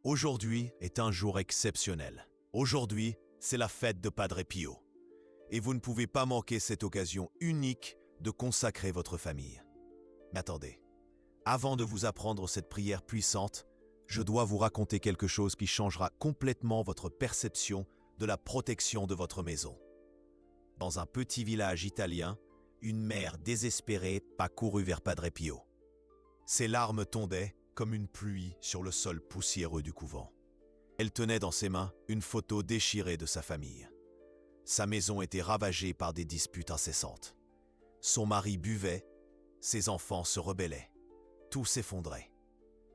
Aujourd'hui est un jour exceptionnel. Aujourd'hui, c'est la fête de Padre Pio. Et vous ne pouvez pas manquer cette occasion unique de consacrer votre famille. Mais attendez, avant de vous apprendre cette prière puissante, je dois vous raconter quelque chose qui changera complètement votre perception de la protection de votre maison. Dans un petit village italien, une mère désespérée parcourut vers Padre Pio. Ses larmes tombaient comme une pluie sur le sol poussiéreux du couvent. Elle tenait dans ses mains une photo déchirée de sa famille. Sa maison était ravagée par des disputes incessantes. Son mari buvait, ses enfants se rebellaient. Tout s'effondrait.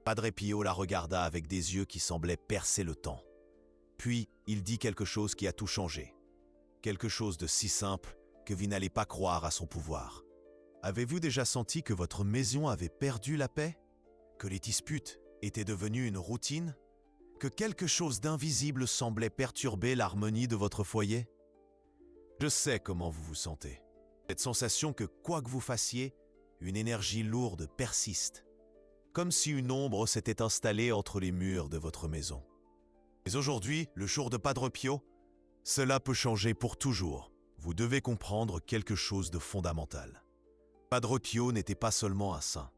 Padre Pio la regarda avec des yeux qui semblaient percer le temps. Puis, il dit quelque chose qui a tout changé. Quelque chose de si simple que vous n'allez pas croire à son pouvoir. Avez-vous déjà senti que votre maison avait perdu la paix? Que les disputes étaient devenues une routine? Que quelque chose d'invisible semblait perturber l'harmonie de votre foyer? Je sais comment vous vous sentez. Cette sensation que quoi que vous fassiez, une énergie lourde persiste. Comme si une ombre s'était installée entre les murs de votre maison. Mais aujourd'hui, le jour de Padre Pio, cela peut changer pour toujours. Vous devez comprendre quelque chose de fondamental. Padre Pio n'était pas seulement un saint.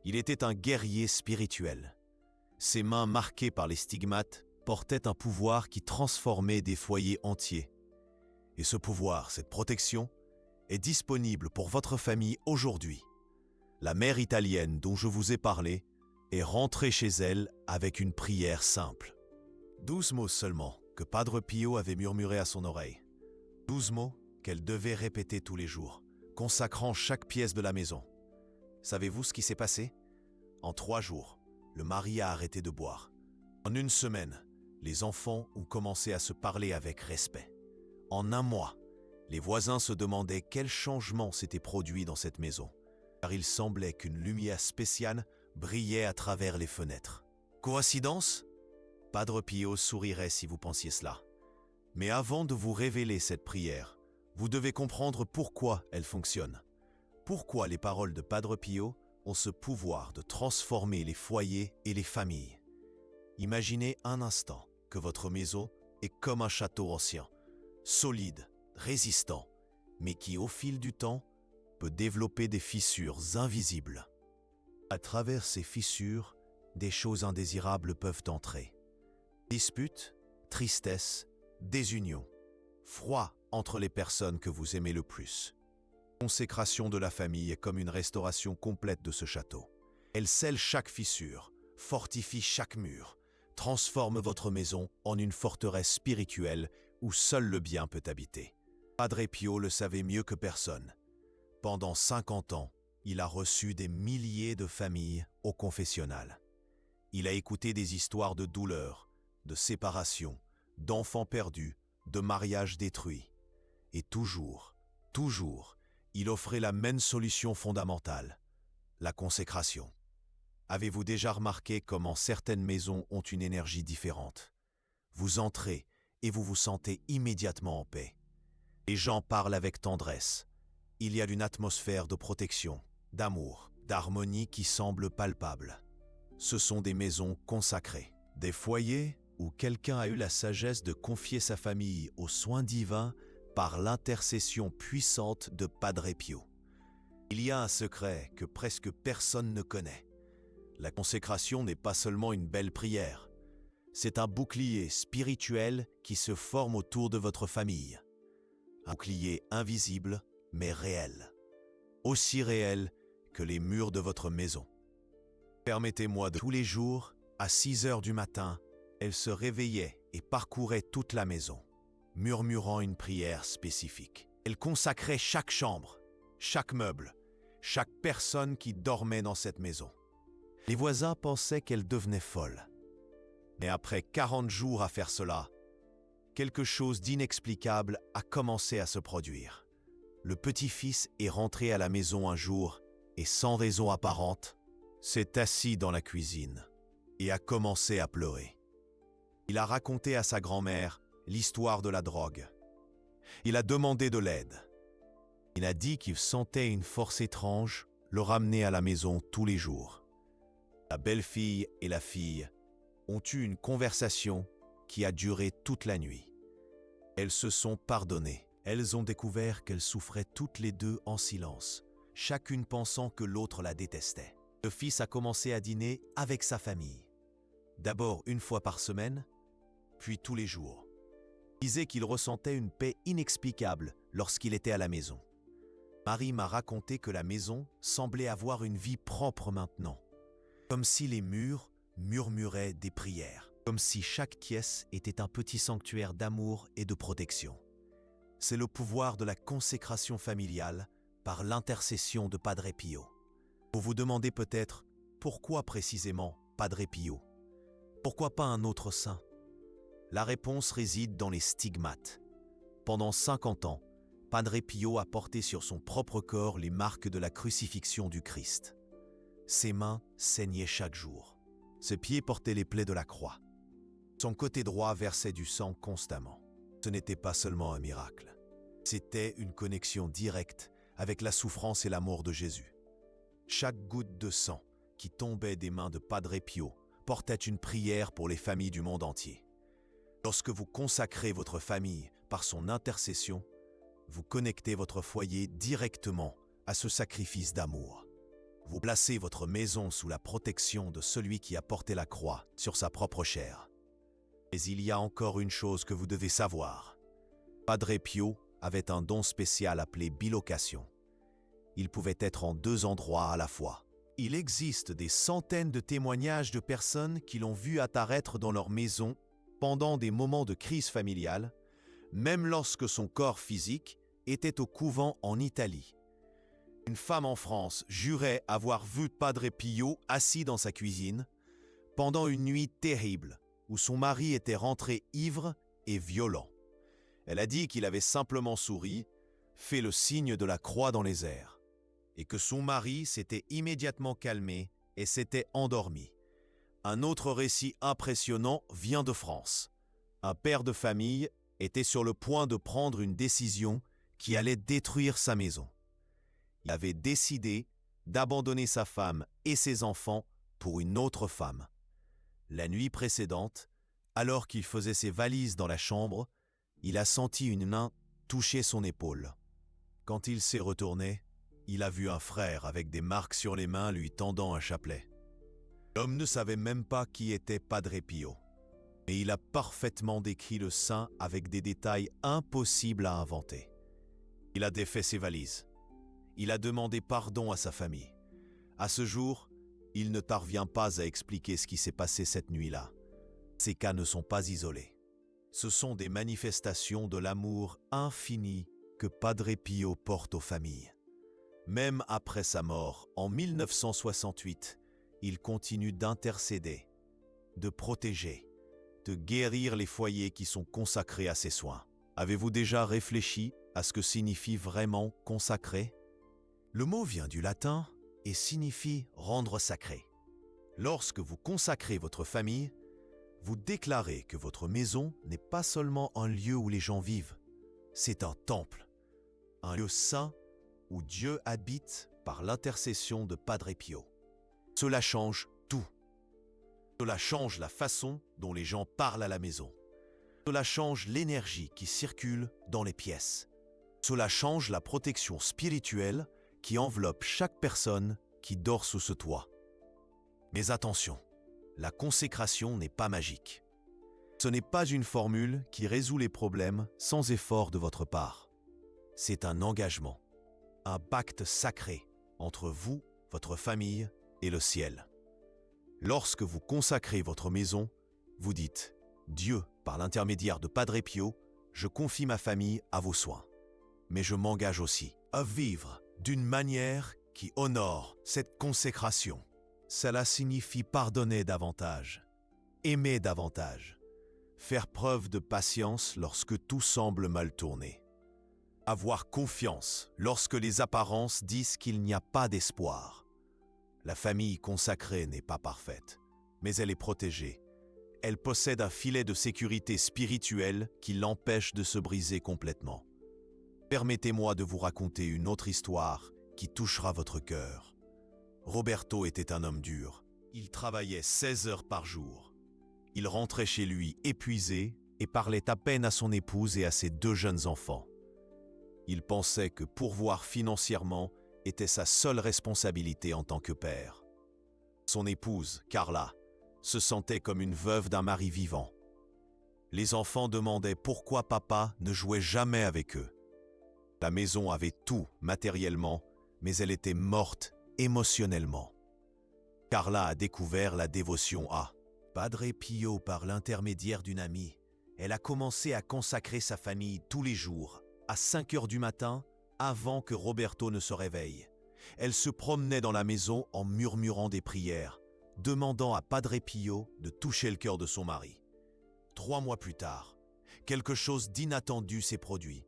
Il était un guerrier spirituel. Ses mains marquées par les stigmates portaient un pouvoir qui transformait des foyers entiers. Et ce pouvoir, cette protection, est disponible pour votre famille aujourd'hui. La mère italienne dont je vous ai parlé est rentrée chez elle avec une prière simple. 12 mots seulement que Padre Pio avait murmurés à son oreille. 12 mots qu'elle devait répéter tous les jours, consacrant chaque pièce de la maison. Savez-vous ce qui s'est passé? En 3 jours, le mari a arrêté de boire. En 1 semaine, les enfants ont commencé à se parler avec respect. En 1 mois, les voisins se demandaient quel changement s'était produit dans cette maison, car il semblait qu'une lumière spéciale brillait à travers les fenêtres. Coïncidence? Padre Pio sourirait si vous pensiez cela. Mais avant de vous révéler cette prière, vous devez comprendre pourquoi elle fonctionne. Pourquoi les paroles de Padre Pio ont ce pouvoir de transformer les foyers et les familles. Imaginez un instant que votre maison est comme un château ancien, solide, résistant, mais qui au fil du temps peut développer des fissures invisibles. À travers ces fissures, des choses indésirables peuvent entrer. Disputes, tristesse, désunion, froid entre les personnes que vous aimez le plus. La consécration de la famille est comme une restauration complète de ce château. Elle scelle chaque fissure, fortifie chaque mur, transforme votre maison en une forteresse spirituelle où seul le bien peut habiter. Padre Pio le savait mieux que personne. Pendant 50 ans, il a reçu des milliers de familles au confessionnal. Il a écouté des histoires de douleur, de séparation, d'enfants perdus, de mariages détruits. Et toujours, il offrait la même solution fondamentale, la consécration. Avez-vous déjà remarqué comment certaines maisons ont une énergie différente? Vous entrez et vous vous sentez immédiatement en paix. Les gens parlent avec tendresse. Il y a une atmosphère de protection, d'amour, d'harmonie qui semble palpable. Ce sont des maisons consacrées, des foyers où quelqu'un a eu la sagesse de confier sa famille aux soins divins par l'intercession puissante de Padre Pio. Il y a un secret que presque personne ne connaît. La consécration n'est pas seulement une belle prière. C'est un bouclier spirituel qui se forme autour de votre famille. Un bouclier invisible, mais réel. Aussi réel que les murs de votre maison. Permettez-moi de tous les jours, à 6 heures du matin, elle se réveillait et parcourait toute la maison, murmurant une prière spécifique. Elle consacrait chaque chambre, chaque meuble, chaque personne qui dormait dans cette maison. Les voisins pensaient qu'elle devenait folle. Mais après 40 jours à faire cela, quelque chose d'inexplicable a commencé à se produire. Le petit-fils est rentré à la maison un jour et sans raison apparente, s'est assis dans la cuisine et a commencé à pleurer. Il a raconté à sa grand-mère l'histoire de la drogue. Il a demandé de l'aide. Il a dit qu'il sentait une force étrange le ramener à la maison tous les jours. La belle-fille et la fille ont eu une conversation qui a duré toute la nuit. Elles se sont pardonnées. Elles ont découvert qu'elles souffraient toutes les deux en silence, chacune pensant que l'autre la détestait. Le fils a commencé à dîner avec sa famille. D'abord une fois par semaine, puis tous les jours. Il disait qu'il ressentait une paix inexplicable lorsqu'il était à la maison. Marie m'a raconté que la maison semblait avoir une vie propre maintenant, comme si les murs murmuraient des prières, comme si chaque pièce était un petit sanctuaire d'amour et de protection. C'est le pouvoir de la consécration familiale par l'intercession de Padre Pio. Vous vous demandez peut-être pourquoi précisément Padre Pio? Pourquoi pas un autre saint? La réponse réside dans les stigmates. Pendant 50 ans, Padre Pio a porté sur son propre corps les marques de la crucifixion du Christ. Ses mains saignaient chaque jour. Ses pieds portaient les plaies de la croix. Son côté droit versait du sang constamment. Ce n'était pas seulement un miracle. C'était une connexion directe avec la souffrance et la mort de Jésus. Chaque goutte de sang qui tombait des mains de Padre Pio portait une prière pour les familles du monde entier. Lorsque vous consacrez votre famille par son intercession, vous connectez votre foyer directement à ce sacrifice d'amour. Vous placez votre maison sous la protection de celui qui a porté la croix sur sa propre chair. Mais il y a encore une chose que vous devez savoir. Padre Pio avait un don spécial appelé bilocation. Il pouvait être en 2 endroits à la fois. Il existe des centaines de témoignages de personnes qui l'ont vu apparaître dans leur maison pendant des moments de crise familiale, même lorsque son corps physique était au couvent en Italie. Une femme en France jurait avoir vu Padre Pio assis dans sa cuisine pendant une nuit terrible où son mari était rentré ivre et violent. Elle a dit qu'il avait simplement souri, fait le signe de la croix dans les airs, et que son mari s'était immédiatement calmé et s'était endormi. Un autre récit impressionnant vient de France. Un père de famille était sur le point de prendre une décision qui allait détruire sa maison. Il avait décidé d'abandonner sa femme et ses enfants pour une autre femme. La nuit précédente, alors qu'il faisait ses valises dans la chambre, il a senti une main toucher son épaule. Quand il s'est retourné, il a vu un frère avec des marques sur les mains lui tendant un chapelet. L'homme ne savait même pas qui était Padre Pio, mais il a parfaitement décrit le saint avec des détails impossibles à inventer. Il a défait ses valises. Il a demandé pardon à sa famille. À ce jour, il ne parvient pas à expliquer ce qui s'est passé cette nuit-là. Ces cas ne sont pas isolés. Ce sont des manifestations de l'amour infini que Padre Pio porte aux familles. Même après sa mort, en 1968, il continue d'intercéder, de protéger, de guérir les foyers qui sont consacrés à ses soins. Avez-vous déjà réfléchi à ce que signifie vraiment consacrer? Le mot vient du latin et signifie rendre sacré. Lorsque vous consacrez votre famille, vous déclarez que votre maison n'est pas seulement un lieu où les gens vivent, c'est un temple, un lieu saint où Dieu habite par l'intercession de Padre Pio. Cela change tout. Cela change la façon dont les gens parlent à la maison. Cela change l'énergie qui circule dans les pièces. Cela change la protection spirituelle qui enveloppe chaque personne qui dort sous ce toit. Mais attention, la consécration n'est pas magique. Ce n'est pas une formule qui résout les problèmes sans effort de votre part. C'est un engagement, un pacte sacré entre vous, votre famille et le ciel. Lorsque vous consacrez votre maison, vous dites « Dieu, par l'intermédiaire de Padre Pio, je confie ma famille à vos soins. Mais je m'engage aussi à vivre d'une manière qui honore cette consécration. » Cela signifie pardonner davantage, aimer davantage, faire preuve de patience lorsque tout semble mal tourner, avoir confiance lorsque les apparences disent qu'il n'y a pas d'espoir. La famille consacrée n'est pas parfaite, mais elle est protégée. Elle possède un filet de sécurité spirituelle qui l'empêche de se briser complètement. Permettez-moi de vous raconter une autre histoire qui touchera votre cœur. Roberto était un homme dur. Il travaillait 16 heures par jour. Il rentrait chez lui épuisé et parlait à peine à son épouse et à ses 2 jeunes enfants. Il pensait que pourvoir financièrement était sa seule responsabilité en tant que père. Son épouse, Carla, se sentait comme une veuve d'un mari vivant. Les enfants demandaient pourquoi papa ne jouait jamais avec eux. La maison avait tout matériellement, mais elle était morte émotionnellement. Carla a découvert la dévotion à Padre Pio par l'intermédiaire d'une amie. Elle a commencé à consacrer sa famille tous les jours, à 5 heures du matin, avant que Roberto ne se réveille. Elle se promenait dans la maison en murmurant des prières, demandant à Padre Pio de toucher le cœur de son mari. 3 mois plus tard, quelque chose d'inattendu s'est produit.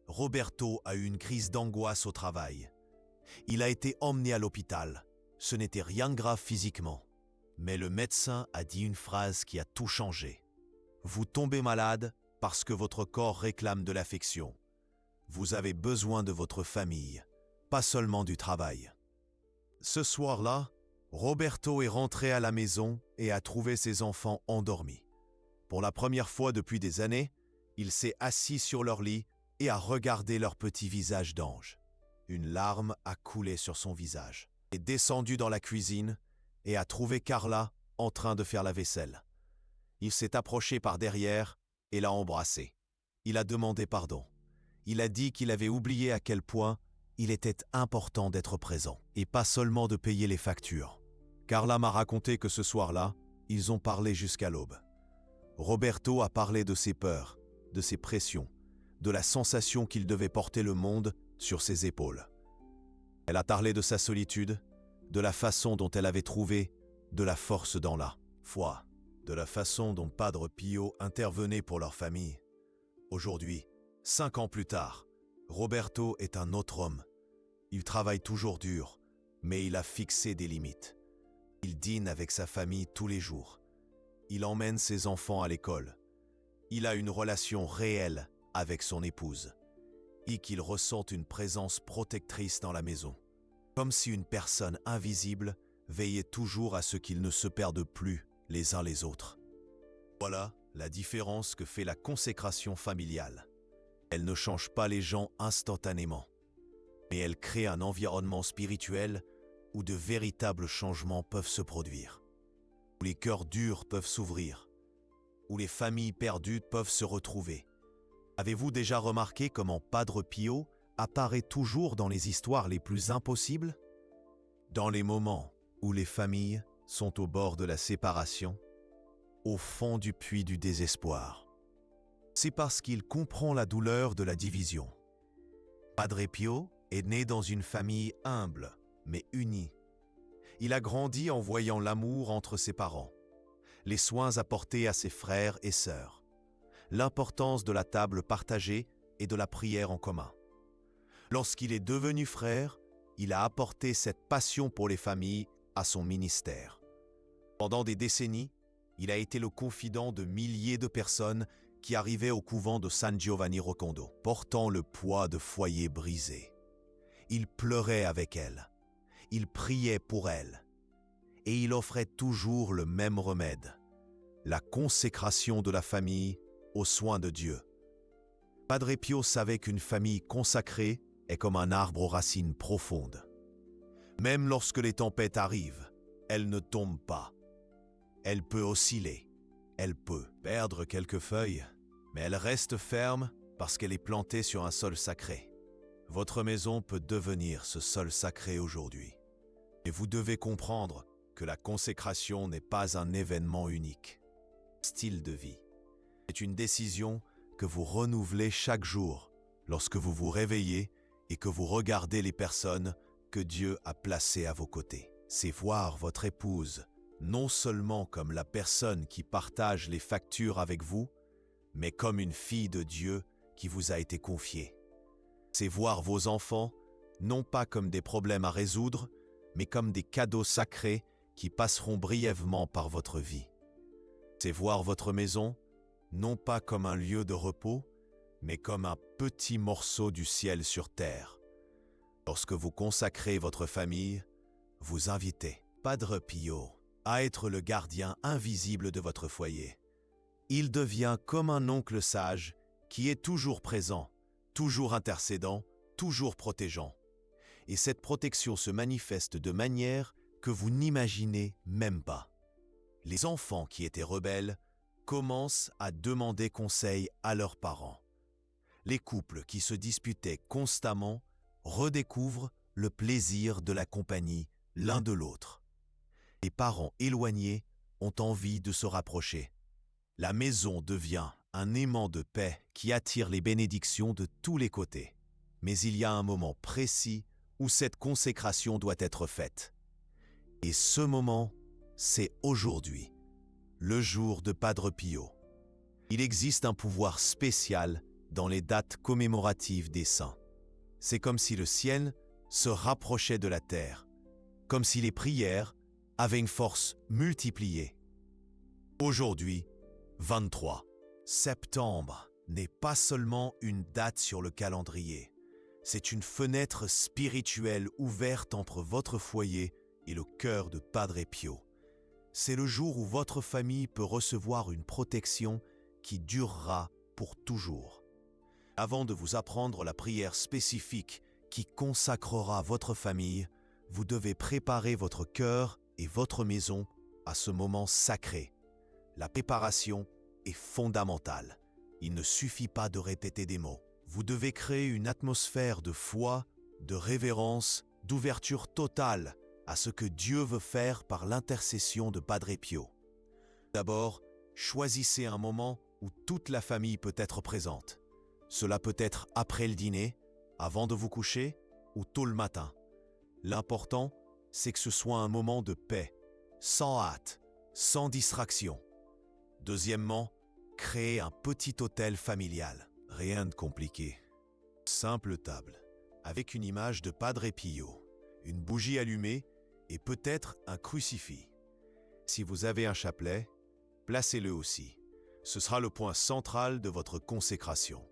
Roberto a eu une crise d'angoisse au travail. Il a été emmené à l'hôpital. Ce n'était rien de grave physiquement. Mais le médecin a dit une phrase qui a tout changé. Vous tombez malade parce que votre corps réclame de l'affection. Vous avez besoin de votre famille, pas seulement du travail. Ce soir-là, Roberto est rentré à la maison et a trouvé ses enfants endormis. Pour la première fois depuis des années, il s'est assis sur leur lit et a regardé leur petit visage d'ange. Une larme a coulé sur son visage. Il est descendu dans la cuisine et a trouvé Carla en train de faire la vaisselle. Il s'est approché par derrière et l'a embrassée. Il a demandé pardon. Il a dit qu'il avait oublié à quel point il était important d'être présent et pas seulement de payer les factures. Carla m'a raconté que ce soir-là, ils ont parlé jusqu'à l'aube. Roberto a parlé de ses peurs, de ses pressions, de la sensation qu'il devait porter le monde sur ses épaules. Elle a parlé de sa solitude, de la façon dont elle avait trouvé de la force dans la foi, de la façon dont Padre Pio intervenait pour leur famille. Aujourd'hui, 5 ans plus tard, Roberto est un autre homme. Il travaille toujours dur, mais il a fixé des limites. Il dîne avec sa famille tous les jours. Il emmène ses enfants à l'école. Il a une relation réelle avec son épouse et qu'il ressent une présence protectrice dans la maison, comme si une personne invisible veillait toujours à ce qu'ils ne se perdent plus les uns les autres. Voilà la différence que fait la consécration familiale. Elle ne change pas les gens instantanément, mais elle crée un environnement spirituel où de véritables changements peuvent se produire, où les cœurs durs peuvent s'ouvrir, où les familles perdues peuvent se retrouver. Avez-vous déjà remarqué comment Padre Pio apparaît toujours dans les histoires les plus impossibles? Dans les moments où les familles sont au bord de la séparation, au fond du puits du désespoir. C'est parce qu'il comprend la douleur de la division. Padre Pio est né dans une famille humble, mais unie. Il a grandi en voyant l'amour entre ses parents, les soins apportés à ses frères et sœurs, l'importance de la table partagée et de la prière en commun. Lorsqu'il est devenu frère, il a apporté cette passion pour les familles à son ministère. Pendant des décennies, il a été le confident de milliers de personnes qui arrivaient au couvent de San Giovanni Rotondo, portant le poids de foyers brisés. Il pleurait avec elles, il priait pour elles, et il offrait toujours le même remède, la consécration de la famille aux soins de Dieu. Padre Pio savait qu'une famille consacrée est comme un arbre aux racines profondes. Même lorsque les tempêtes arrivent, elle ne tombe pas. Elle peut osciller, elle peut perdre quelques feuilles, mais elle reste ferme parce qu'elle est plantée sur un sol sacré. Votre maison peut devenir ce sol sacré aujourd'hui. Et vous devez comprendre que la consécration n'est pas un événement unique. Style de vie. C'est une décision que vous renouvelez chaque jour lorsque vous vous réveillez et que vous regardez les personnes que Dieu a placées à vos côtés. C'est voir votre épouse non seulement comme la personne qui partage les factures avec vous, mais comme une fille de Dieu qui vous a été confiée. C'est voir vos enfants non pas comme des problèmes à résoudre, mais comme des cadeaux sacrés qui passeront brièvement par votre vie. C'est voir votre maison non pas comme un lieu de repos, mais comme un petit morceau du ciel sur terre. Lorsque vous consacrez votre famille, vous invitez Padre Pio à être le gardien invisible de votre foyer. Il devient comme un oncle sage qui est toujours présent, toujours intercédant, toujours protégeant. Et cette protection se manifeste de manière que vous n'imaginez même pas. Les enfants qui étaient rebelles commencent à demander conseil à leurs parents. Les couples qui se disputaient constamment redécouvrent le plaisir de la compagnie l'un de l'autre. Les parents éloignés ont envie de se rapprocher. La maison devient un aimant de paix qui attire les bénédictions de tous les côtés. Mais il y a un moment précis où cette consécration doit être faite. Et ce moment, c'est aujourd'hui, le jour de Padre Pio. Il existe un pouvoir spécial dans les dates commémoratives des saints. C'est comme si le ciel se rapprochait de la terre, comme si les prières avaient une force multipliée. Aujourd'hui, 23 septembre n'est pas seulement une date sur le calendrier, c'est une fenêtre spirituelle ouverte entre votre foyer et le cœur de Padre Pio. C'est le jour où votre famille peut recevoir une protection qui durera pour toujours. Avant de vous apprendre la prière spécifique qui consacrera votre famille, vous devez préparer votre cœur et votre maison à ce moment sacré. La préparation est fondamentale. Il ne suffit pas de répéter des mots. Vous devez créer une atmosphère de foi, de révérence, d'ouverture totale à ce que Dieu veut faire par l'intercession de Padre Pio. D'abord, choisissez un moment où toute la famille peut être présente. Cela peut être après le dîner, avant de vous coucher ou tôt le matin. L'important, c'est que ce soit un moment de paix, sans hâte, sans distraction. Deuxièmement, créez un petit autel familial. Rien de compliqué. Simple table, avec une image de Padre Pio, une bougie allumée et peut-être un crucifix. Si vous avez un chapelet, placez-le aussi. Ce sera le point central de votre consécration.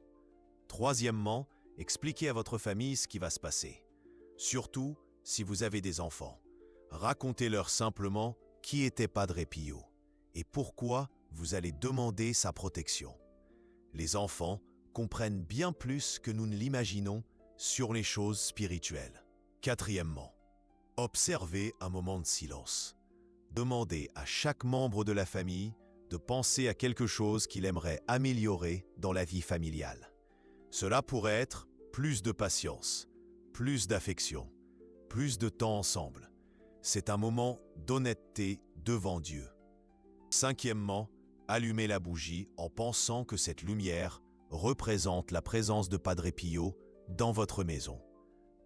Troisièmement, expliquez à votre famille ce qui va se passer. Surtout si vous avez des enfants. Racontez-leur simplement qui était Padre Pio et pourquoi vous allez demander sa protection. Les enfants comprennent bien plus que nous ne l'imaginons sur les choses spirituelles. Quatrièmement, observez un moment de silence. Demandez à chaque membre de la famille de penser à quelque chose qu'il aimerait améliorer dans la vie familiale. Cela pourrait être plus de patience, plus d'affection, plus de temps ensemble. C'est un moment d'honnêteté devant Dieu. Cinquièmement, allumez la bougie en pensant que cette lumière représente la présence de Padre Pio dans votre maison.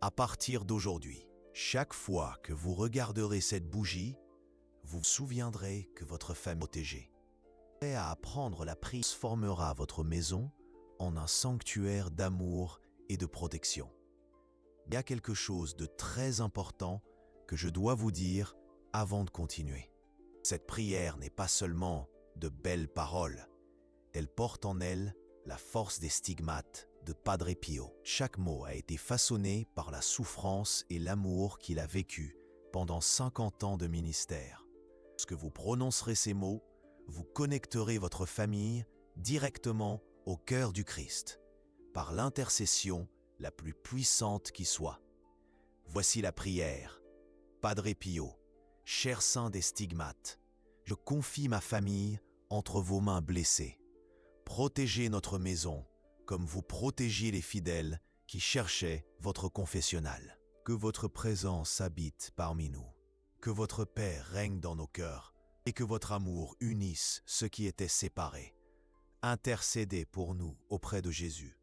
À partir d'aujourd'hui, chaque fois que vous regarderez cette bougie, vous vous souviendrez que votre famille est protégée. Prêt à apprendre la prière transformera votre maison en un sanctuaire d'amour et de protection. Il y a quelque chose de très important que je dois vous dire avant de continuer. Cette prière n'est pas seulement de belles paroles, elle porte en elle la force des stigmates de Padre Pio. Chaque mot a été façonné par la souffrance et l'amour qu'il a vécu pendant 50 ans de ministère. Lorsque vous prononcerez ces mots, vous connecterez votre famille directement au cœur du Christ, par l'intercession la plus puissante qui soit. Voici la prière. Padre Pio, cher saint des stigmates, je confie ma famille entre vos mains blessées. Protégez notre maison comme vous protégez les fidèles qui cherchaient votre confessionnal. Que votre présence habite parmi nous, que votre paix règne dans nos cœurs et que votre amour unisse ceux qui étaient séparés. Intercédez pour nous auprès de Jésus,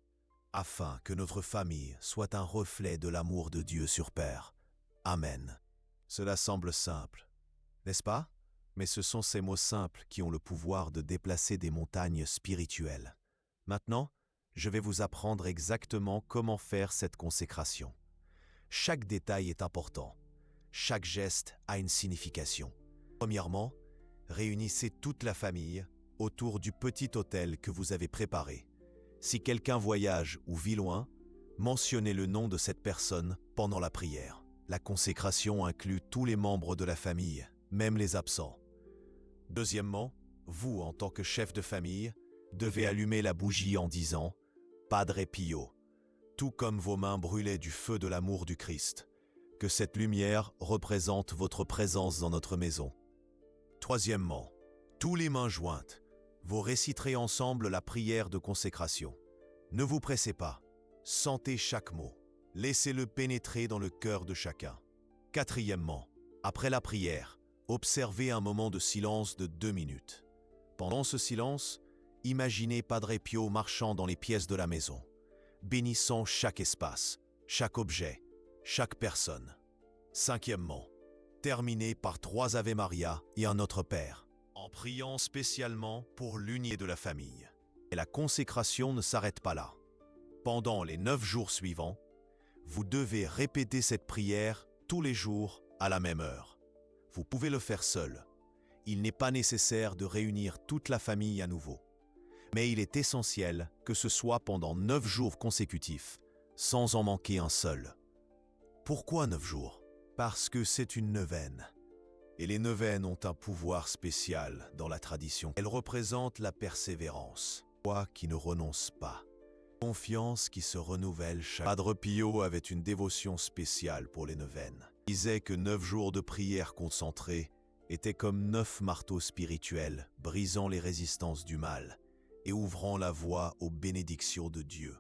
afin que notre famille soit un reflet de l'amour de Dieu sur terre. Amen. Cela semble simple, n'est-ce pas? Mais ce sont ces mots simples qui ont le pouvoir de déplacer des montagnes spirituelles. Maintenant, je vais vous apprendre exactement comment faire cette consécration. Chaque détail est important. Chaque geste a une signification. Premièrement, réunissez toute la famille autour du petit autel que vous avez préparé. Si quelqu'un voyage ou vit loin, mentionnez le nom de cette personne pendant la prière. La consécration inclut tous les membres de la famille, même les absents. Deuxièmement, vous, en tant que chef de famille, devez allumer la bougie en disant « Padre Pio », tout comme vos mains brûlaient du feu de l'amour du Christ, que cette lumière représente votre présence dans notre maison. Troisièmement, tous les mains jointes, vous réciterez ensemble la prière de consécration. Ne vous pressez pas, sentez chaque mot, laissez-le pénétrer dans le cœur de chacun. Quatrièmement, après la prière, observez un moment de silence de 2 minutes. Pendant ce silence, imaginez Padre Pio marchant dans les pièces de la maison, bénissant chaque espace, chaque objet, chaque personne. Cinquièmement, terminez par 3 Ave Maria et un Notre Père, en priant spécialement pour l'unité de la famille. Et la consécration ne s'arrête pas là. Pendant les 9 jours suivants, vous devez répéter cette prière tous les jours à la même heure. Vous pouvez le faire seul. Il n'est pas nécessaire de réunir toute la famille à nouveau. Mais il est essentiel que ce soit pendant 9 jours consécutifs, sans en manquer un seul. Pourquoi 9 jours? Parce que c'est une neuvaine. Et les neuvaines ont un pouvoir spécial dans la tradition. Elles représentent la persévérance, foi qui ne renonce pas, confiance qui se renouvelle chaque... Padre Pio avait une dévotion spéciale pour les neuvaines. Il disait que 9 jours de prière concentrée étaient comme 9 marteaux spirituels, brisant les résistances du mal et ouvrant la voie aux bénédictions de Dieu.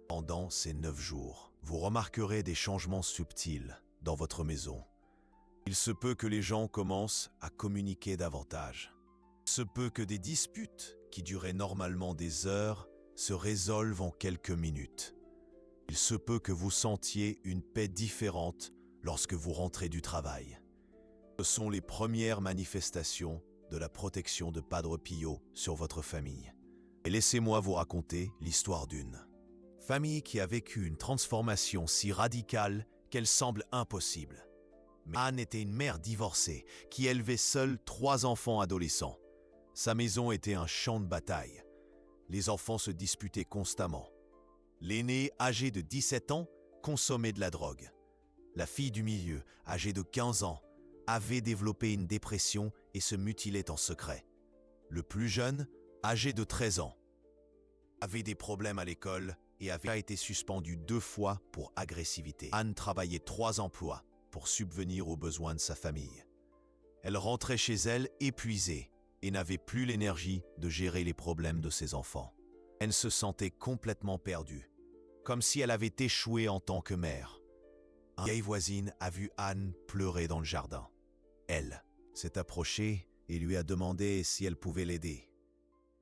Pendant ces 9 jours, vous remarquerez des changements subtils dans votre maison. Il se peut que les gens commencent à communiquer davantage. Il se peut que des disputes qui duraient normalement des heures se résolvent en quelques minutes. Il se peut que vous sentiez une paix différente lorsque vous rentrez du travail. Ce sont les premières manifestations de la protection de Padre Pio sur votre famille. Et laissez-moi vous raconter l'histoire d'une famille qui a vécu une transformation si radicale qu'elle semble impossible. Mais Anne était une mère divorcée qui élevait seule 3 enfants adolescents. Sa maison était un champ de bataille. Les enfants se disputaient constamment. L'aîné, âgé de 17 ans, consommait de la drogue. La fille du milieu, âgée de 15 ans, avait développé une dépression et se mutilait en secret. Le plus jeune, âgé de 13 ans, avait des problèmes à l'école et avait été suspendu 2 fois pour agressivité. Anne travaillait 3 emplois pour subvenir aux besoins de sa famille. Elle rentrait chez elle épuisée et n'avait plus l'énergie de gérer les problèmes de ses enfants. Elle se sentait complètement perdue, comme si elle avait échoué en tant que mère. Une vieille voisine a vu Anne pleurer dans le jardin. Elle s'est approchée et lui a demandé si elle pouvait l'aider.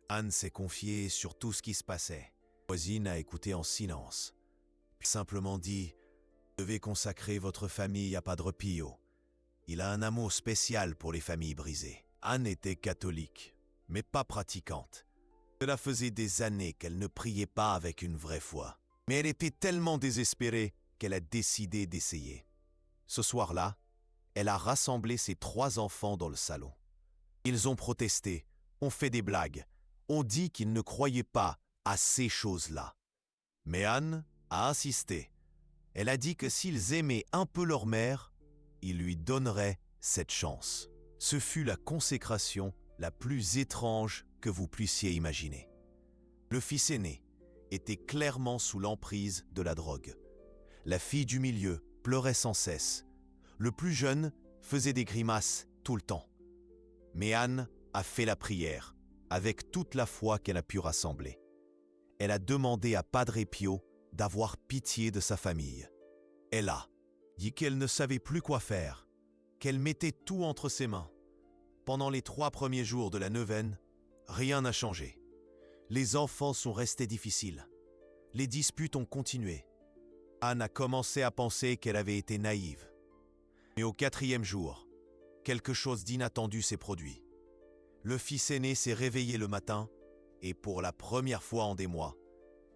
Anne s'est confiée sur tout ce qui se passait. La voisine a écouté en silence, puis simplement dit « Vous devez consacrer votre famille à Padre Pio. Il a un amour spécial pour les familles brisées. » Anne était catholique, mais pas pratiquante. Cela faisait des années qu'elle ne priait pas avec une vraie foi. Mais elle était tellement désespérée qu'elle a décidé d'essayer. Ce soir-là, elle a rassemblé ses 3 enfants dans le salon. Ils ont protesté, ont fait des blagues, ont dit qu'ils ne croyaient pas à ces choses-là. Mais Anne a insisté. Elle a dit que s'ils aimaient un peu leur mère, ils lui donneraient cette chance. Ce fut la consécration la plus étrange que vous puissiez imaginer. Le fils aîné était clairement sous l'emprise de la drogue. La fille du milieu pleurait sans cesse. Le plus jeune faisait des grimaces tout le temps. Mais Anne a fait la prière avec toute la foi qu'elle a pu rassembler. Elle a demandé à Padre Pio d'avoir pitié de sa famille. Elle a dit qu'elle ne savait plus quoi faire, qu'elle mettait tout entre ses mains. Pendant les 3 premiers jours de la neuvaine, rien n'a changé. Les enfants sont restés difficiles. Les disputes ont continué. Anne a commencé à penser qu'elle avait été naïve. Mais au 4e jour, quelque chose d'inattendu s'est produit. Le fils aîné s'est réveillé le matin et pour la première fois en des mois,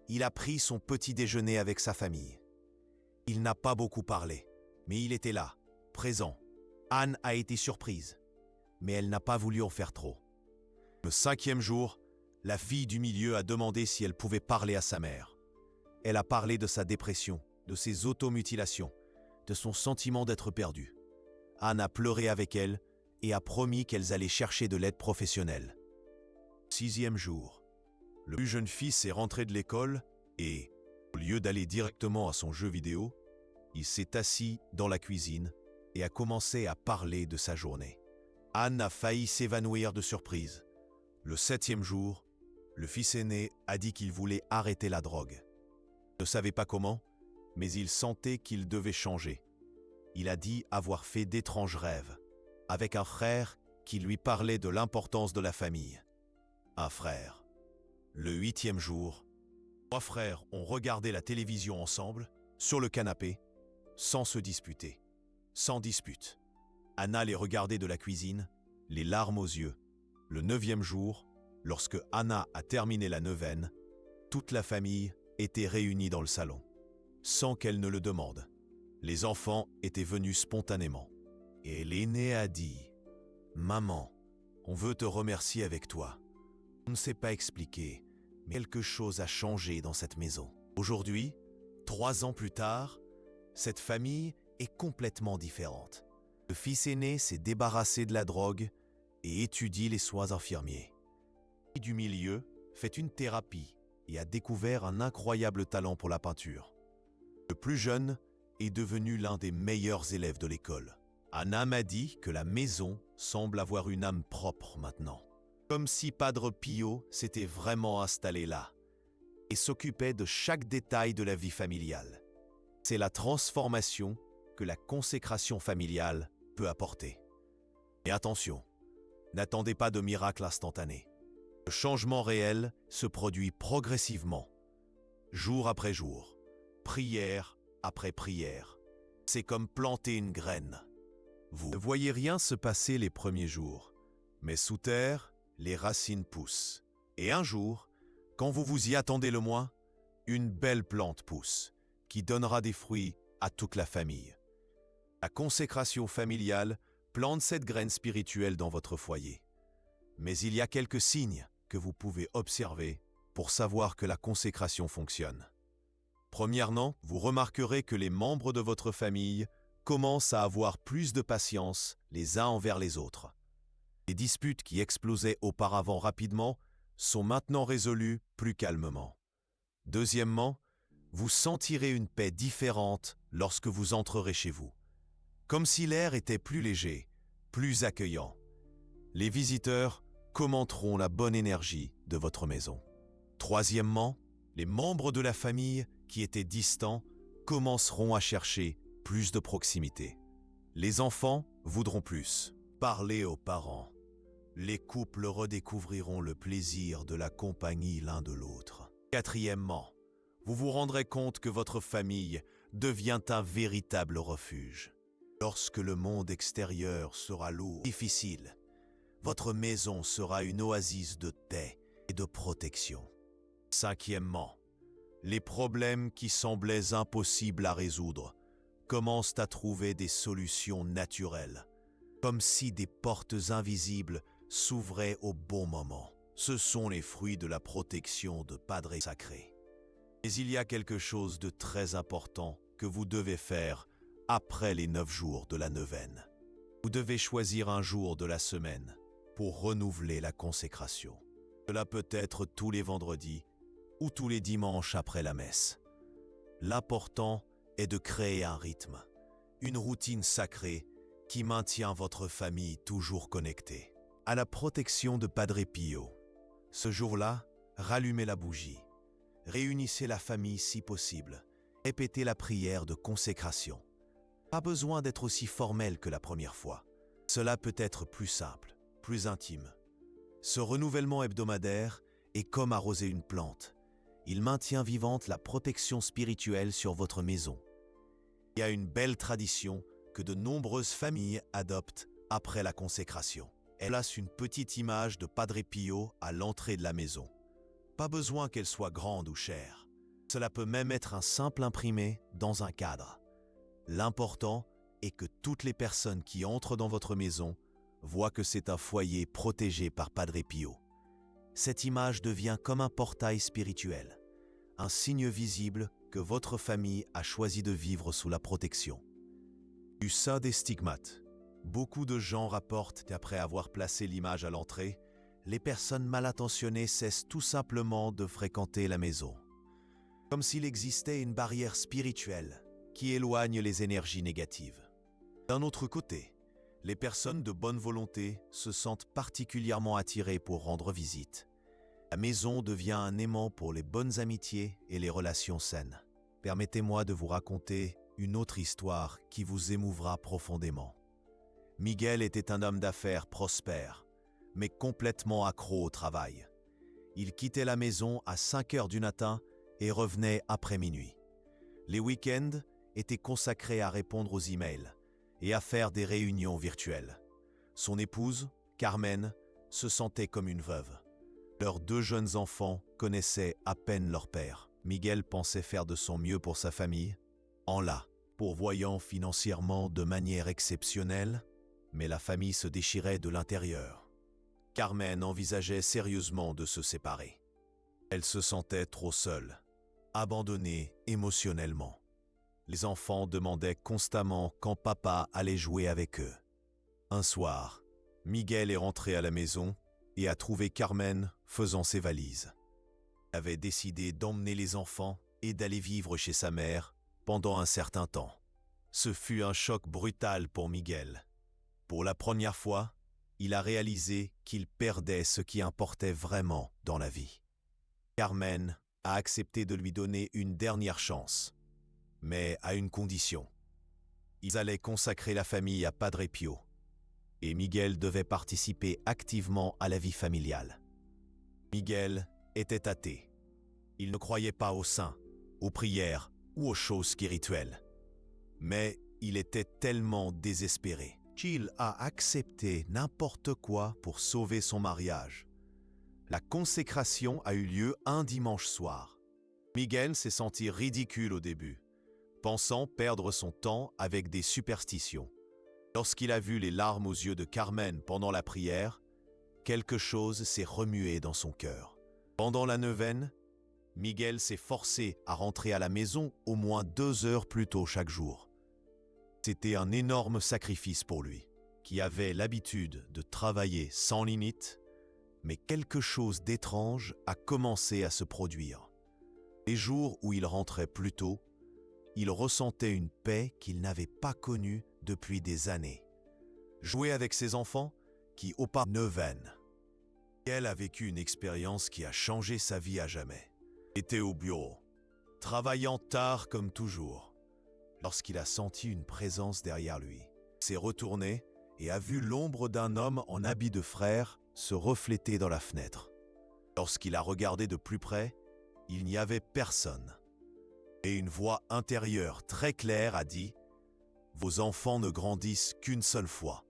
il a pris son petit déjeuner avec sa famille. Il n'a pas beaucoup parlé, mais il était là, présent. Anne a été surprise, mais elle n'a pas voulu en faire trop. Le 5e jour, la fille du milieu a demandé si elle pouvait parler à sa mère. Elle a parlé de sa dépression, de ses automutilations, de son sentiment d'être perdue. Anne a pleuré avec elle et a promis qu'elles allaient chercher de l'aide professionnelle. 6e jour. Le plus jeune fils est rentré de l'école et, au lieu d'aller directement à son jeu vidéo, il s'est assis dans la cuisine et a commencé à parler de sa journée. Anne a failli s'évanouir de surprise. Le 7e jour, le fils aîné a dit qu'il voulait arrêter la drogue. Il ne savait pas comment, mais il sentait qu'il devait changer. Il a dit avoir fait d'étranges rêves, avec un frère qui lui parlait de l'importance de la famille. Un frère. Le 8e jour, 3 frères ont regardé la télévision ensemble, sur le canapé, sans se disputer. Sans dispute. Anna les regardait de la cuisine, les larmes aux yeux. Le 9e jour, lorsque Anna a terminé la neuvaine, toute la famille était réunie dans le salon, sans qu'elle ne le demande. Les enfants étaient venus spontanément. Et l'aîné a dit « Maman, on veut te remercier avec toi. On ne sait pas expliquer, mais quelque chose a changé dans cette maison. Aujourd'hui, 3 ans plus tard, cette famille est complètement différente. Le fils aîné s'est débarrassé de la drogue et étudie les soins infirmiers. Et du milieu fait une thérapie et a découvert un incroyable talent pour la peinture. Le plus jeune est devenu l'un des meilleurs élèves de l'école. Anna m'a dit que la maison semble avoir une âme propre maintenant. Comme si Padre Pio s'était vraiment installé là et s'occupait de chaque détail de la vie familiale. C'est la transformation que la consécration familiale peut apporter. Mais attention, n'attendez pas de miracle instantané. Le changement réel se produit progressivement, jour après jour, prière après prière. C'est comme planter une graine. Vous ne voyez rien se passer les premiers jours, mais sous terre, les racines poussent. Et un jour, quand vous vous y attendez le moins, une belle plante pousse, qui donnera des fruits à toute la famille. La consécration familiale plante cette graine spirituelle dans votre foyer. Mais il y a quelques signes que vous pouvez observer pour savoir que la consécration fonctionne. Premièrement, vous remarquerez que les membres de votre famille commencent à avoir plus de patience les uns envers les autres. Les disputes qui explosaient auparavant rapidement sont maintenant résolues plus calmement. Deuxièmement, vous sentirez une paix différente lorsque vous entrerez chez vous. Comme si l'air était plus léger, plus accueillant. Les visiteurs commenteront la bonne énergie de votre maison. Troisièmement, les membres de la famille qui étaient distants commenceront à chercher plus de proximité. Les enfants voudront plus parler aux parents. Les couples redécouvriront le plaisir de la compagnie l'un de l'autre. Quatrièmement, vous vous rendrez compte que votre famille devient un véritable refuge. Lorsque le monde extérieur sera lourd, difficile, votre maison sera une oasis de paix et de protection. Cinquièmement, les problèmes qui semblaient impossibles à résoudre commencent à trouver des solutions naturelles, comme si des portes invisibles s'ouvraient au bon moment. Ce sont les fruits de la protection de Padre Sacré. Mais il y a quelque chose de très important que vous devez faire après les 9 jours de la neuvaine. Vous devez choisir un jour de la semaine pour renouveler la consécration. Cela peut être tous les vendredis ou tous les dimanches après la messe. L'important est de créer un rythme, une routine sacrée qui maintient votre famille toujours connectée à la protection de Padre Pio. Ce jour-là, rallumez la bougie, réunissez la famille si possible, répétez la prière de consécration. Pas besoin d'être aussi formel que la première fois. Cela peut être plus simple, plus intime. Ce renouvellement hebdomadaire est comme arroser une plante. Il maintient vivante la protection spirituelle sur votre maison. Il y a une belle tradition que de nombreuses familles adoptent après la consécration. Elle place une petite image de Padre Pio à l'entrée de la maison. Pas besoin qu'elle soit grande ou chère. Cela peut même être un simple imprimé dans un cadre. L'important est que toutes les personnes qui entrent dans votre maison voient que c'est un foyer protégé par Padre Pio. Cette image devient comme un portail spirituel, un signe visible que votre famille a choisi de vivre sous la protection. Du sein des stigmates, Beaucoup de gens rapportent qu'après avoir placé l'image à l'entrée, les personnes mal intentionnées cessent tout simplement de fréquenter la maison. Comme s'il existait une barrière spirituelle qui éloigne les énergies négatives. D'un autre côté, les personnes de bonne volonté se sentent particulièrement attirées pour rendre visite. La maison devient un aimant pour les bonnes amitiés et les relations saines. Permettez-moi de vous raconter une autre histoire qui vous émouvra profondément. Miguel était un homme d'affaires prospère, mais complètement accro au travail. Il quittait la maison à 5 heures du matin et revenait après minuit. Les week-ends étaient consacrés à répondre aux emails et à faire des réunions virtuelles. Son épouse, Carmen, se sentait comme une veuve. Leurs 2 jeunes enfants connaissaient à peine leur père. Miguel pensait faire de son mieux pour sa famille, en la pourvoyant financièrement de manière exceptionnelle, mais la famille se déchirait de l'intérieur. Carmen envisageait sérieusement de se séparer. Elle se sentait trop seule, abandonnée émotionnellement. Les enfants demandaient constamment quand papa allait jouer avec eux. Un soir, Miguel est rentré à la maison et a trouvé Carmen faisant ses valises. Il avait décidé d'emmener les enfants et d'aller vivre chez sa mère pendant un certain temps. Ce fut un choc brutal pour Miguel. Pour la première fois, il a réalisé qu'il perdait ce qui importait vraiment dans la vie. Carmen a accepté de lui donner une dernière chance, mais à une condition. Ils allaient consacrer la famille à Padre Pio, et Miguel devait participer activement à la vie familiale. Miguel était athée. Il ne croyait pas aux saints, aux prières ou aux choses spirituelles. Mais il était tellement désespéré qu'il a accepté n'importe quoi pour sauver son mariage. La consécration a eu lieu un dimanche soir. Miguel s'est senti ridicule au début, pensant perdre son temps avec des superstitions. Lorsqu'il a vu les larmes aux yeux de Carmen pendant la prière, quelque chose s'est remué dans son cœur. Pendant la neuvaine, Miguel s'est forcé à rentrer à la maison au moins 2 heures plus tôt chaque jour. C'était un énorme sacrifice pour lui, qui avait l'habitude de travailler sans limite, mais quelque chose d'étrange a commencé à se produire. Les jours où il rentrait plus tôt, il ressentait une paix qu'il n'avait pas connue depuis des années. Jouer avec ses enfants, qui au pas neuvaine. Elle a vécu une expérience qui a changé sa vie à jamais. Il était au bureau, travaillant tard comme toujours, lorsqu'il a senti une présence derrière lui. Il s'est retourné et a vu l'ombre d'un homme en habit de frère se refléter dans la fenêtre. Lorsqu'il a regardé de plus près, il n'y avait personne. Et une voix intérieure très claire a dit « Vos enfants ne grandissent qu'une seule fois.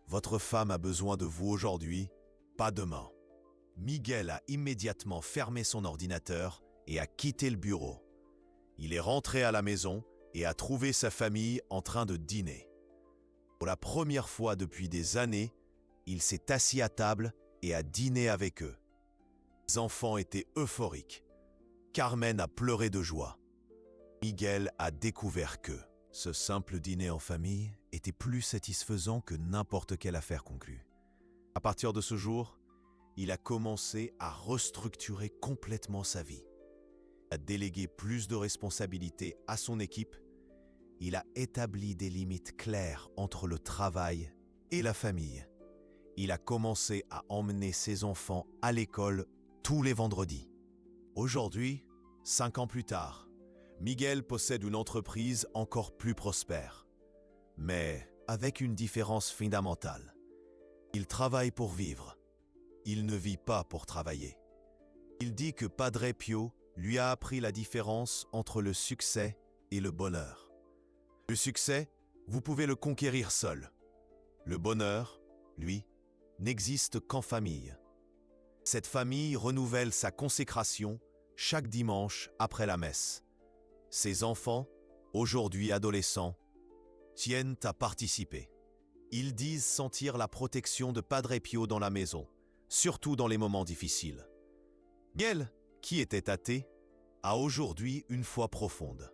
Votre femme a besoin de vous aujourd'hui, pas demain. » Miguel a immédiatement fermé son ordinateur et a quitté le bureau. Il est rentré à la maison et a trouvé sa famille en train de dîner. Pour la première fois depuis des années, il s'est assis à table et a dîné avec eux. Les enfants étaient euphoriques. Carmen a pleuré de joie. Miguel a découvert que ce simple dîner en famille était plus satisfaisant que n'importe quelle affaire conclue. À partir de ce jour, il a commencé à restructurer complètement sa vie. Il a délégué plus de responsabilités à son équipe. Il a établi des limites claires entre le travail et la famille. Il a commencé à emmener ses enfants à l'école tous les vendredis. Aujourd'hui, 5 ans plus tard, Miguel possède une entreprise encore plus prospère, mais avec une différence fondamentale. Il travaille pour vivre. Il ne vit pas pour travailler. Il dit que Padre Pio lui a appris la différence entre le succès et le bonheur. Le succès, vous pouvez le conquérir seul. Le bonheur, lui, n'existe qu'en famille. Cette famille renouvelle sa consécration chaque dimanche après la messe. Ses enfants, aujourd'hui adolescents, tiennent à participer. Ils disent sentir la protection de Padre Pio dans la maison, surtout dans les moments difficiles. Miguel, qui était athée, a aujourd'hui une foi profonde.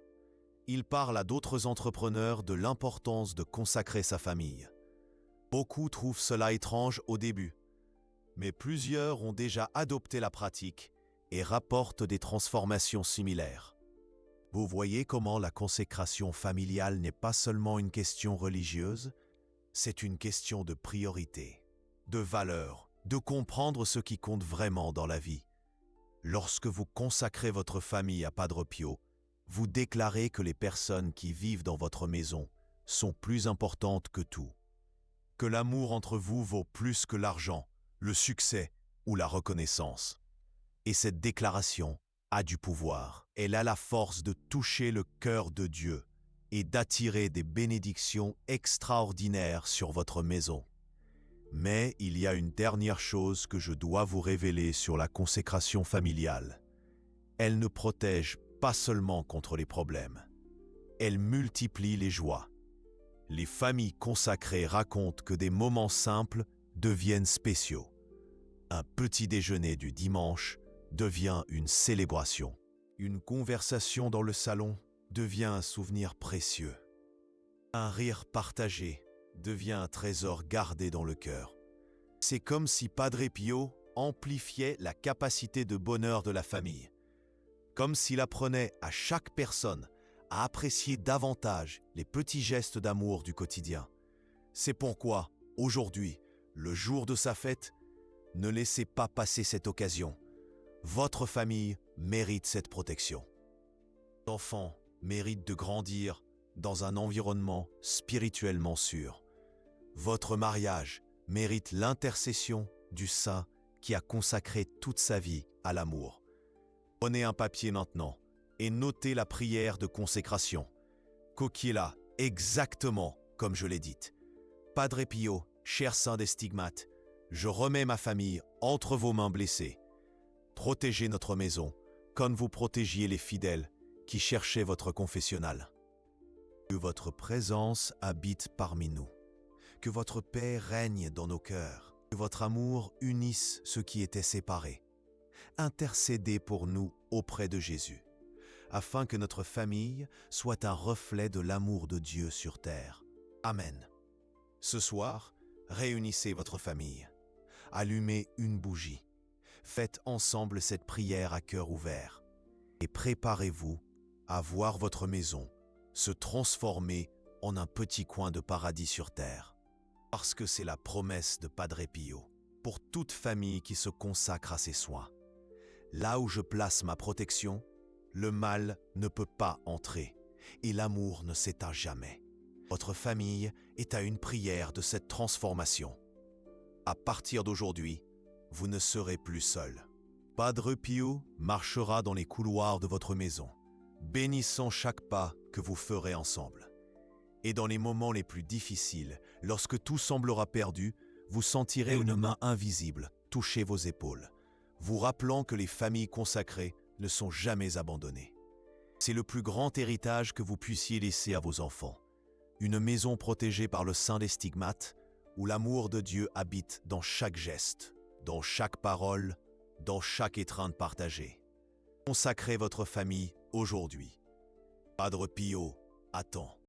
Il parle à d'autres entrepreneurs de l'importance de consacrer sa famille. Beaucoup trouvent cela étrange au début, mais plusieurs ont déjà adopté la pratique et rapportent des transformations similaires. Vous voyez comment la consécration familiale n'est pas seulement une question religieuse, c'est une question de priorité, de valeur, de comprendre ce qui compte vraiment dans la vie. Lorsque vous consacrez votre famille à Padre Pio, vous déclarez que les personnes qui vivent dans votre maison sont plus importantes que tout, que l'amour entre vous vaut plus que l'argent, le succès ou la reconnaissance. Et cette déclaration a du pouvoir. Elle a la force de toucher le cœur de Dieu et d'attirer des bénédictions extraordinaires sur votre maison. Mais il y a une dernière chose que je dois vous révéler sur la consécration familiale. Elle ne protège pas seulement contre les problèmes. Elle multiplie les joies. Les familles consacrées racontent que des moments simples deviennent spéciaux. Un petit déjeuner du dimanche devient une célébration. Une conversation dans le salon devient un souvenir précieux. Un rire partagé devient un trésor gardé dans le cœur. C'est comme si Padre Pio amplifiait la capacité de bonheur de la famille. Comme s'il apprenait à chaque personne à apprécier davantage les petits gestes d'amour du quotidien. C'est pourquoi, aujourd'hui, le jour de sa fête, ne laissez pas passer cette occasion. Votre famille mérite cette protection. L'enfant mérite de grandir dans un environnement spirituellement sûr. Votre mariage mérite l'intercession du saint qui a consacré toute sa vie à l'amour. Prenez un papier maintenant et notez la prière de consécration. Coquillez-la exactement comme je l'ai dite. Padre Pio, cher saint des stigmates, je remets ma famille entre vos mains blessées. Protégez notre maison comme vous protégiez les fidèles qui cherchaient votre confessionnal. Que votre présence habite parmi nous. Que votre paix règne dans nos cœurs. Que votre amour unisse ceux qui étaient séparés. Intercédez pour nous auprès de Jésus, afin que notre famille soit un reflet de l'amour de Dieu sur terre. Amen. Ce soir, réunissez votre famille. Allumez une bougie. Faites ensemble cette prière à cœur ouvert. Et préparez-vous à voir votre maison se transformer en un petit coin de paradis sur terre. Parce que c'est la promesse de Padre Pio pour toute famille qui se consacre à ses soins. Là où je place ma protection, le mal ne peut pas entrer et l'amour ne s'éteint jamais. Votre famille est à une prière de cette transformation. À partir d'aujourd'hui, vous ne serez plus seul. Padre Pio marchera dans les couloirs de votre maison, bénissant chaque pas que vous ferez ensemble. Et dans les moments les plus difficiles, lorsque tout semblera perdu, vous sentirez une main invisible toucher vos épaules, vous rappelant que les familles consacrées ne sont jamais abandonnées. C'est le plus grand héritage que vous puissiez laisser à vos enfants. Une maison protégée par le Saint des Stigmates, où l'amour de Dieu habite dans chaque geste, dans chaque parole, dans chaque étreinte partagée. Consacrez votre famille aujourd'hui. Padre Pio attend.